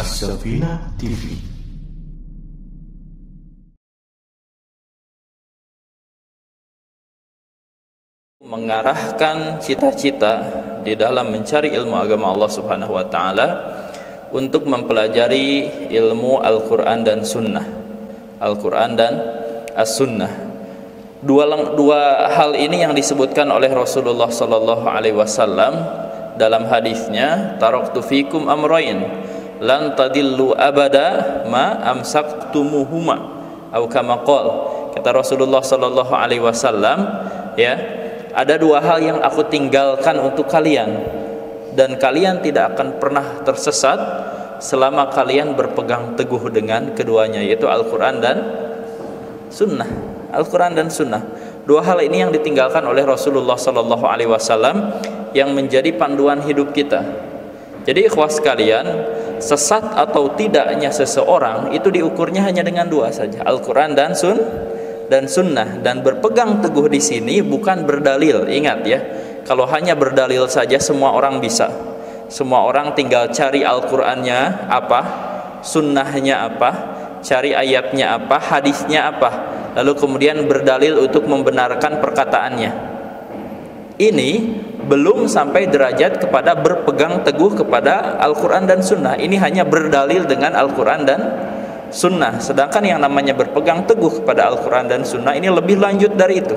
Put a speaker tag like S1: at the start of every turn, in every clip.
S1: As-Safinah TV.
S2: Mengarahkan cita-cita di dalam mencari ilmu agama Allah Subhanahu wa taala untuk mempelajari ilmu Al-Qur'an dan Sunnah. Al-Qur'an dan As-Sunnah. Dua hal ini yang disebutkan oleh Rasulullah sallallahu alaihi wasallam dalam hadisnya, taraktu fikum amrayn lan tadillu abada ma amsaktumuhuma atau kama qala. Kata Rasulullah sallallahu alaihi wasallam, ya, ada dua hal yang aku tinggalkan untuk kalian dan kalian tidak akan pernah tersesat selama kalian berpegang teguh dengan keduanya, yaitu Al-Quran dan Sunnah. Al-Quran dan Sunnah. Dua hal ini yang ditinggalkan oleh Rasulullah Sallallahu Alaihi Wasallam yang menjadi panduan hidup kita. Jadi ikhwas sekalian, sesat atau tidaknya seseorang itu diukurnya hanya dengan dua saja, Al-Quran dan Sunnah. Dan berpegang teguh di sini bukan berdalil. Ingat ya, kalau hanya berdalil saja semua orang bisa. Semua orang tinggal cari Al-Qur'annya apa, Sunnahnya apa, cari ayatnya apa, hadisnya apa, lalu kemudian berdalil untuk membenarkan perkataannya. Ini belum sampai derajat kepada berpegang teguh kepada Al-Qur'an dan Sunnah. Ini hanya berdalil dengan Al-Qur'an dan Sunnah. Sedangkan yang namanya berpegang teguh kepada Al-Quran dan Sunnah ini lebih lanjut dari itu.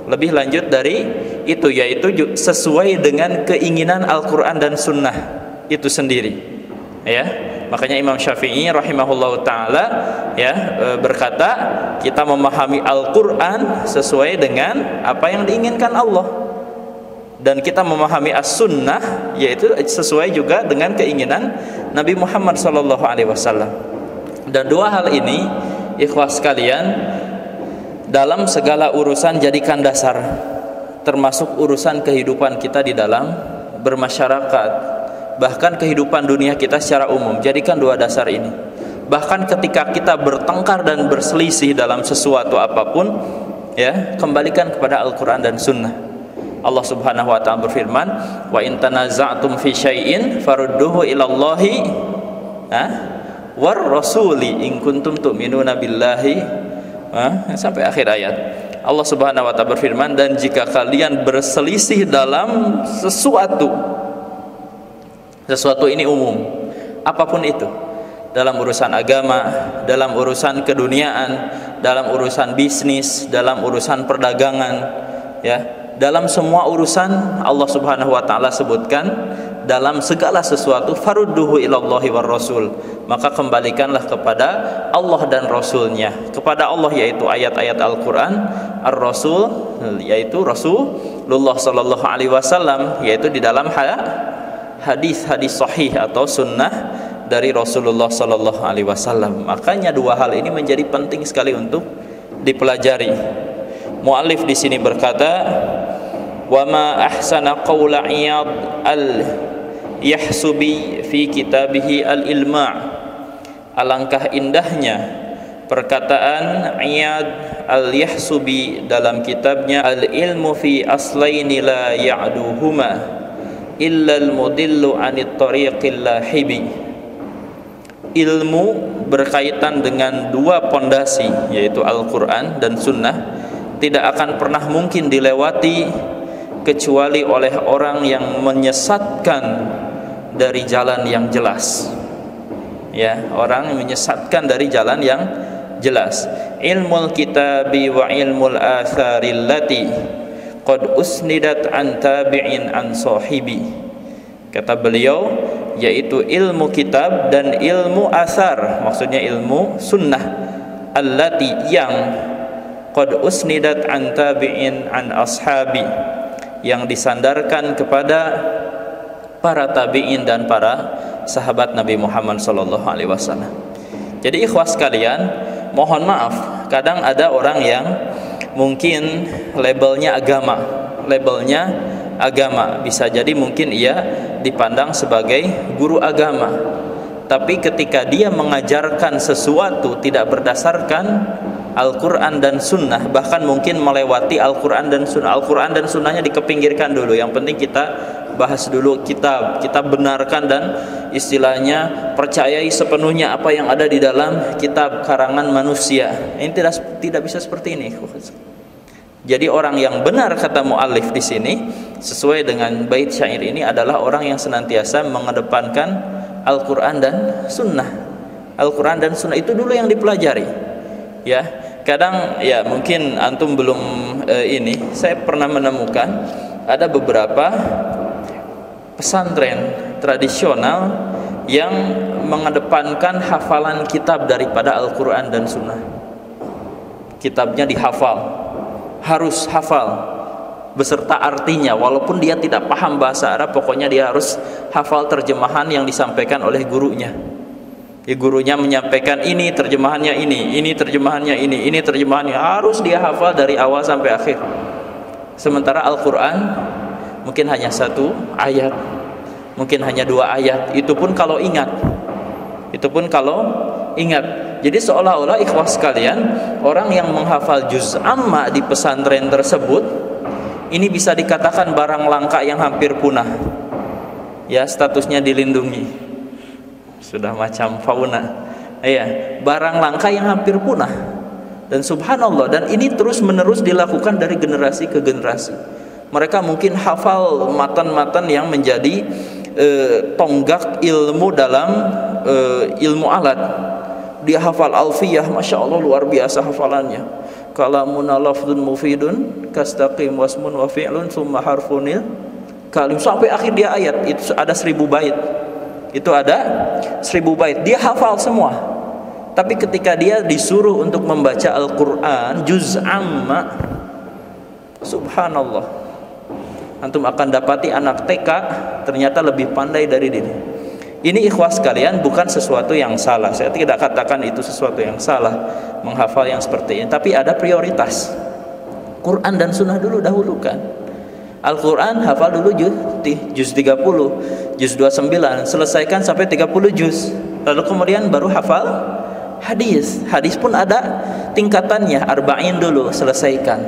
S2: Lebih lanjut dari itu, yaitu sesuai dengan keinginan Al-Quran dan Sunnah itu sendiri. Ya, makanya Imam Syafi'i rahimahullahu taala berkata, kita memahami Al-Quran sesuai dengan apa yang diinginkan Allah, dan kita memahami As-Sunnah yaitu sesuai juga dengan keinginan Nabi Muhammad SAW. Dan dua hal ini, ikhwas sekalian, dalam segala urusan jadikan dasar, termasuk urusan kehidupan kita di dalam bermasyarakat, bahkan kehidupan dunia kita secara umum. Jadikan dua dasar ini. Bahkan ketika kita bertengkar dan berselisih dalam sesuatu apapun, ya, kembalikan kepada Al-Quran dan Sunnah. Allah Subhanahu wa ta'ala berfirman, wa in tanaza'tum fi syai'in farudduhu ilallahi war rasuli in kuntum tu'minuna billahi, sampai akhir ayat. Allah Subhanahu wa taala berfirman, dan jika kalian berselisih dalam sesuatu ini umum, apapun itu, dalam urusan agama, dalam urusan keduniaan, dalam urusan bisnis, dalam urusan perdagangan, ya, dalam semua urusan Allah Subhanahu wa taala sebutkan, dalam segala sesuatu farudduhu ilallahi war rasul, maka kembalikanlah kepada Allah dan Rasulnya. Kepada Allah yaitu ayat-ayat Al-Quran, Ar-Rasul yaitu Rasulullah Sallallahu Alaihi Wasallam, yaitu di dalam hadis-hadis sahih atau sunnah dari Rasulullah Sallallahu Alaihi Wasallam. Makanya dua hal ini menjadi penting sekali untuk dipelajari. Muallif di sini berkata, wa ma ahsana qawla Iyad al-Yahsubi fi kitabihi al-Ilma'. Alangkah indahnya perkataan Iyad al-Yahsubi dalam kitabnya Al-Ilmu fi aslaini la ya'duhuma illa al-mudillu anit tariqil lahibi. Ilmu berkaitan dengan dua pondasi, yaitu Al-Quran dan Sunnah, tidak akan pernah mungkin dilewati kecuali oleh orang yang menyesatkan dari jalan yang jelas. Ya, orang yang menyesatkan dari jalan yang jelas. Ilmul kitabi wa ilmul atharil lati qad usnidat an tabi'in an sahibi. Kata beliau, yaitu ilmu kitab dan ilmu athar, maksudnya ilmu sunnah, allati yang qad usnidat an tabi'in an ashabi, yang disandarkan kepada para tabi'in dan para sahabat Nabi Muhammad sallallahu alaihi wasallam. Jadi ikhwas sekalian, mohon maaf, kadang ada orang yang mungkin labelnya agama, bisa jadi mungkin ia dipandang sebagai guru agama, tapi ketika dia mengajarkan sesuatu tidak berdasarkan Al-Quran dan Sunnah, bahkan mungkin melewati Al-Quran dan Sunnah. Al-Quran dan Sunnahnya dikepinggirkan dulu, yang penting kita bahas dulu kitab, kita benarkan dan istilahnya percayai sepenuhnya apa yang ada di dalam kitab karangan manusia. Ini tidak bisa seperti ini. Jadi orang yang benar, kata muallif di sini, sesuai dengan bait syair ini, adalah orang yang senantiasa mengedepankan Al-Quran dan Sunnah. Al-Quran dan Sunnah itu dulu yang dipelajari. Ya, kadang ya mungkin antum belum ini. Saya pernah menemukan ada beberapa pesantren tradisional yang mengedepankan hafalan kitab daripada Al-Quran dan Sunnah. Kitabnya dihafal, harus hafal beserta artinya, walaupun dia tidak paham bahasa Arab, pokoknya dia harus hafal terjemahan yang disampaikan oleh gurunya. Gurunya menyampaikan ini terjemahannya ini terjemahannya ini terjemahannya, harus dia hafal dari awal sampai akhir. Sementara Al-Quran mungkin hanya 1 ayat, mungkin hanya 2 ayat, itu pun kalau ingat. Jadi seolah-olah ikhwah sekalian, orang yang menghafal juz amma di pesantren tersebut ini bisa dikatakan barang langka yang hampir punah. Ya, statusnya dilindungi. Sudah macam fauna. Ya, barang langka yang hampir punah. Dan subhanallah, dan ini terus-menerus dilakukan dari generasi ke generasi. Mereka mungkin hafal matan-matan yang menjadi tonggak ilmu dalam ilmu alat. Dia hafal alfiyah, masya Allah luar biasa hafalannya. Kalamuna lafdun mufidun kastaqim wasmun wa fi'lun summa harfunil kalim, sampai akhir dia ayat. Itu ada 1000 bait. Itu ada 1000 bait. Dia hafal semua. Tapi ketika dia disuruh untuk membaca Al-Quran juz amma, subhanallah, antum akan dapati anak TK ternyata lebih pandai dari dia. Ini ikhwah sekalian bukan sesuatu yang salah. Saya tidak katakan itu sesuatu yang salah menghafal yang seperti ini, tapi ada prioritas. Quran dan Sunnah dulu dahulukan. Al-Quran hafal dulu juz 30, juz 29, selesaikan sampai 30 juz. Lalu kemudian baru hafal hadis. Hadis pun ada tingkatannya, arba'in dulu selesaikan.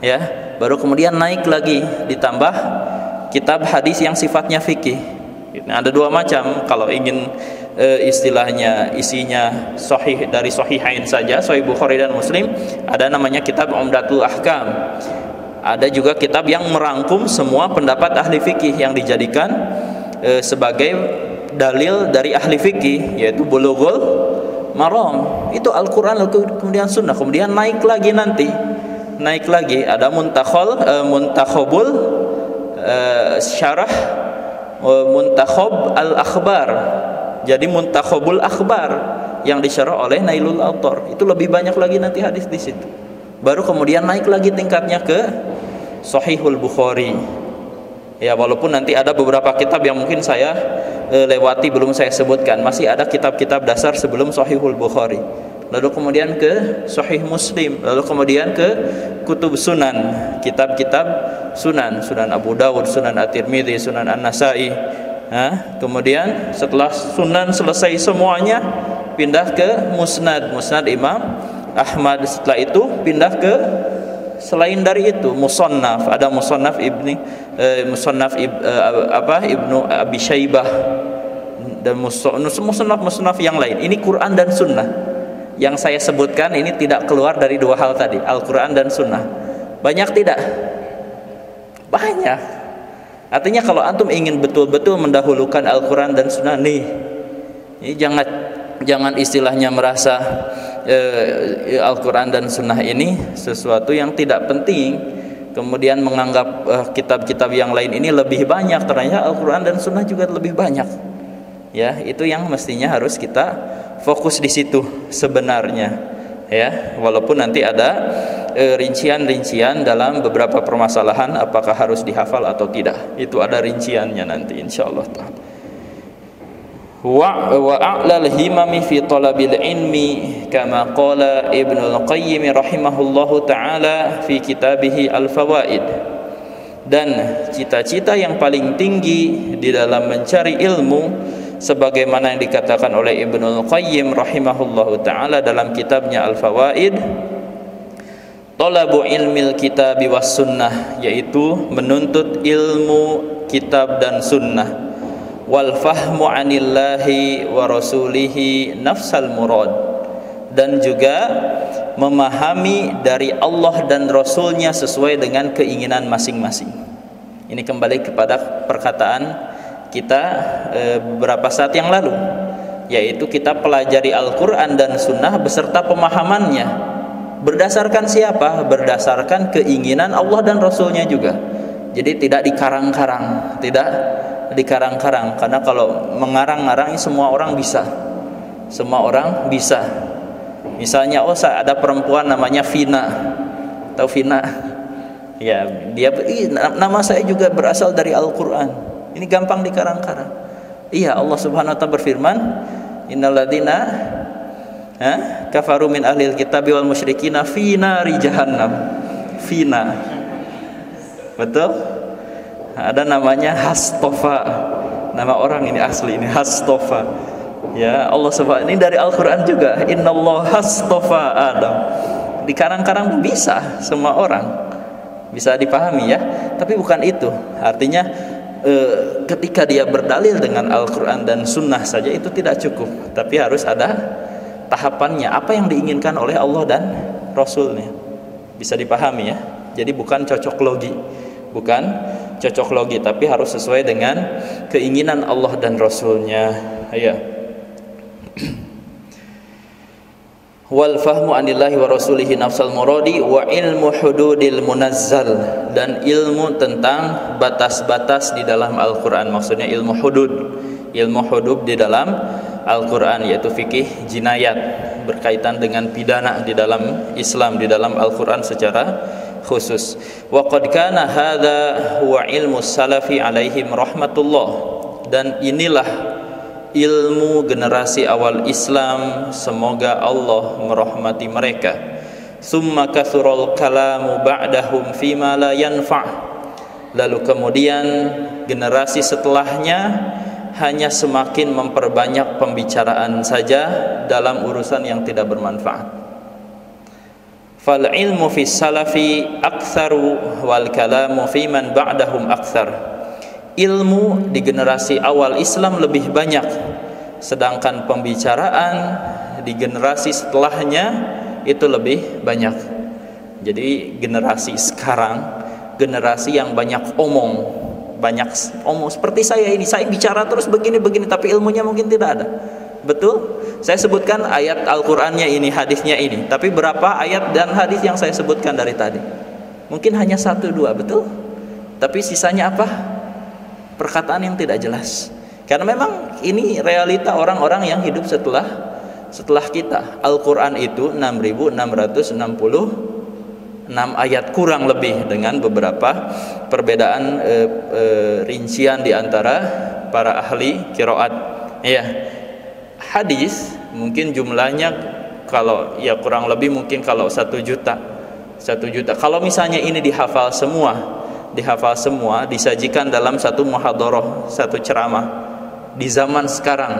S2: Ya, baru kemudian naik lagi ditambah kitab hadis yang sifatnya fikih. Nah, ada 2 macam. Kalau ingin istilahnya isinya sahih dari sahihain saja, Sahih Bukhari dan Muslim, ada namanya kitab Umdatul Ahkam. Ada juga kitab yang merangkum semua pendapat ahli fikih yang dijadikan sebagai dalil dari ahli fikih, yaitu Bulughul Maram. Itu Al-Quran, kemudian Sunnah, kemudian naik lagi ada Muntakhabul Syarah Muntakhab Al-Akhbar. Jadi Muntakhabul Akhbar yang disyarah oleh Nailul Autor, itu lebih banyak lagi nanti hadis di situ. Baru kemudian naik lagi tingkatnya ke Sahihul Bukhari. Ya, walaupun nanti ada beberapa kitab yang mungkin saya lewati belum saya sebutkan. Masih ada kitab-kitab dasar sebelum Sahihul Bukhari. Lalu kemudian ke Sahih Muslim, lalu kemudian ke Kutub Sunan, kitab-kitab Sunan, Sunan Abu Dawud, Sunan At-Tirmidzi, Sunan An-Nasai. Kemudian setelah Sunan selesai semuanya, pindah ke Musnad Imam Ahmad. Setelah itu pindah ke selain dari itu Musannaf, ada Musannaf Ibnu Abi Syaibah dan Musannaf yang lain. Ini Quran dan Sunnah. Yang saya sebutkan ini tidak keluar dari 2 hal tadi, Al-Quran dan Sunnah. Banyak tidak? Banyak. Artinya kalau antum ingin betul-betul mendahulukan Al-Quran dan Sunnah nih, ini jangan istilahnya merasa Al-Quran dan Sunnah ini sesuatu yang tidak penting, kemudian menganggap kitab-kitab yang lain ini lebih banyak. Ternyata Al-Quran dan Sunnah juga lebih banyak. Ya, itu yang mestinya harus kita fokus di situ sebenarnya, ya, walaupun nanti ada rincian-rincian dalam beberapa permasalahan apakah harus dihafal atau tidak, itu ada rinciannya nanti insyaallah taala. Wa a'lal himami fi talabil ilmi kama qala Ibnu Al-Qayyim rahimahullahu taala fi kitabih Al-Fawaid. Dan cita-cita yang paling tinggi di dalam mencari ilmu sebagaimana yang dikatakan oleh Ibnul Qayyim rahimahullahu taala dalam kitabnya Al-Fawaid, Talabu ilmil kitab was sunnah, yaitu menuntut ilmu kitab dan sunnah. Wal fahmu anillahi wa rasulihi nafsal murad, dan juga memahami dari Allah dan Rasulnya sesuai dengan keinginan masing-masing. Ini kembali kepada perkataan kita beberapa saat yang lalu, yaitu kita pelajari Al-Quran dan Sunnah beserta pemahamannya. Berdasarkan siapa? Berdasarkan keinginan Allah dan Rasulnya juga. Jadi tidak dikarang-karang, karena kalau mengarang-ngarang semua orang bisa. Misalnya, ada perempuan namanya Vina, tahu Vina? Ya, nama saya juga berasal dari Al-Quran. Ini gampang dikarang-karang. Iya, Allah Subhanahu Wa Taala berfirman, Innalladzina kafaru min ahlil kitabi wal musyrikina fi nari jahannam. Vina, betul? Ada namanya Hastofa, nama orang ini asli, ini Hastofa. Ya, Allah Subhanahu, ini dari Al-Quran juga. Innallaha hastofa Adam. Dikarang-karang bisa, semua orang bisa dipahami ya. Tapi bukan itu. Artinya ketika dia berdalil dengan Al-Quran dan Sunnah saja itu tidak cukup, tapi harus ada tahapannya, apa yang diinginkan oleh Allah dan Rasulnya, bisa dipahami ya. Jadi bukan cocok logi, tapi harus sesuai dengan keinginan Allah dan Rasulnya. Ya. Wal fahmu anillahi wa rasulihi nafsal muradi wa ilmu hududil munazzal, dan ilmu tentang batas-batas di dalam Al-Quran. Maksudnya ilmu hudud di dalam Al-Quran, yaitu fikih jinayat, berkaitan dengan pidana di dalam Islam, di dalam Al-Quran secara khusus. Wa qad kana hadza huwa ilmu salafi alaihim rahmatullah, dan inilah ilmu generasi awal Islam, semoga Allah merahmati mereka. Summa kathural kalamu ba'dahum fima la yanfa', lalu kemudian generasi setelahnya hanya semakin memperbanyak pembicaraan saja dalam urusan yang tidak bermanfaat. Fal ilmu fi salafi aktsaru wal kalamu fi man ba'dahum aktsar. Ilmu di generasi awal Islam lebih banyak, sedangkan pembicaraan di generasi setelahnya itu lebih banyak. Jadi generasi sekarang generasi yang banyak omong seperti saya ini, saya bicara terus begini tapi ilmunya mungkin tidak ada. Betul? Saya sebutkan ayat Al-Qur'annya ini, hadisnya ini, tapi berapa ayat dan hadis yang saya sebutkan dari tadi? Mungkin hanya 1-2, betul? Tapi sisanya apa? Perkataan yang tidak jelas. Karena memang ini realita orang-orang yang hidup setelah kita. Al-Qur'an itu 6.666 ayat kurang lebih, dengan beberapa perbedaan rincian di antara para ahli qiraat. Ya. Hadis mungkin jumlahnya kalau ya kurang lebih mungkin kalau 1 juta. Kalau misalnya ini dihafal semua disajikan dalam satu muhadharah, satu ceramah di zaman sekarang,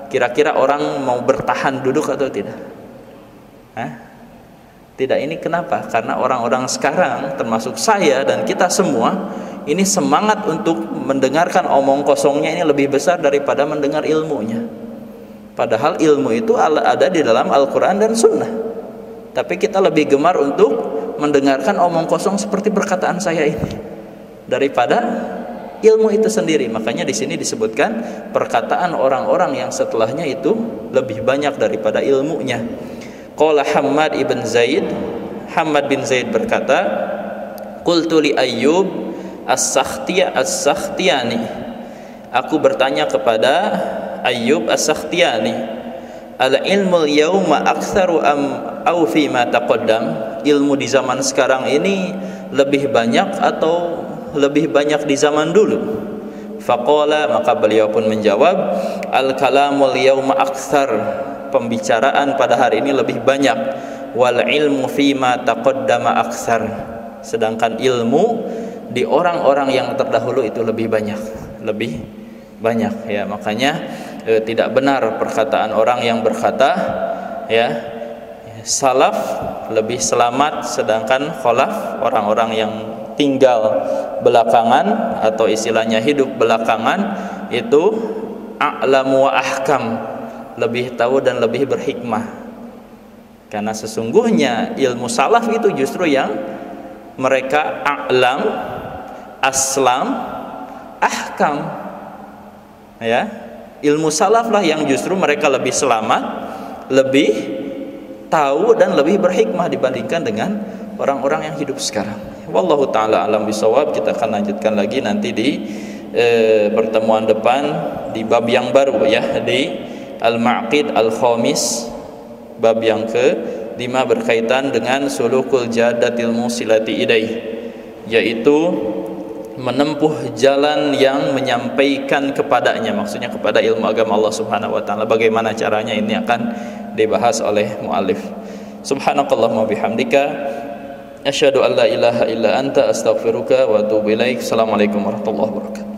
S2: kira-kira orang mau bertahan duduk atau tidak? Tidak. Ini kenapa? Karena orang-orang sekarang, termasuk saya dan kita semua, ini semangat untuk mendengarkan omong kosongnya ini lebih besar daripada mendengar ilmunya. Padahal ilmu itu ada di dalam Al-Quran dan Sunnah, tapi kita lebih gemar untuk mendengarkan omong kosong seperti perkataan saya ini daripada ilmu itu sendiri. Makanya di sini disebutkan perkataan orang-orang yang setelahnya itu lebih banyak daripada ilmunya. Qala Hammad bin Zaid berkata, qultu li Ayyub as-Sakhtiyani, aku bertanya kepada Ayyub as-Sakhtiyani, al ilmul yauma aktsaru au fi ma taqaddam, ilmu di zaman sekarang ini lebih banyak atau lebih banyak di zaman dulu? Faqala, maka beliau pun menjawab, al kalamul yauma aktsar, pembicaraan pada hari ini lebih banyak, wal ilmu fima taqaddama aktsar, sedangkan ilmu di orang-orang yang terdahulu itu lebih banyak ya. Makanya tidak benar perkataan orang yang berkata ya salaf lebih selamat, sedangkan khalaf, orang-orang yang tinggal belakangan atau istilahnya hidup belakangan, itu a'lamu wa ahkam, lebih tahu dan lebih berhikmah. Karena sesungguhnya ilmu salaf itu justru yang mereka a'lam, aslam, ahkam. Ya, ilmu salaf lah yang justru mereka lebih selamat, lebih tahu dan lebih berhikmah dibandingkan dengan orang-orang yang hidup sekarang. Wallahu taala alam bisawab. Kita akan lanjutkan lagi nanti di pertemuan depan di bab yang baru, ya, di Al-Ma'qid Al-Khamis, bab yang ke-5 berkaitan dengan sulukul jadatil musilati ilaih, yaitu menempuh jalan yang menyampaikan kepadanya, maksudnya kepada ilmu agama Allah Subhanahu wa taala. Bagaimana caranya, ini akan dibahas oleh muallif. Subhanakallahumma bihamdika asyhadu an la ilaha illa anta astaghfiruka wa atubu ilaik. Assalamualaikum warahmatullahi wabarakatuh.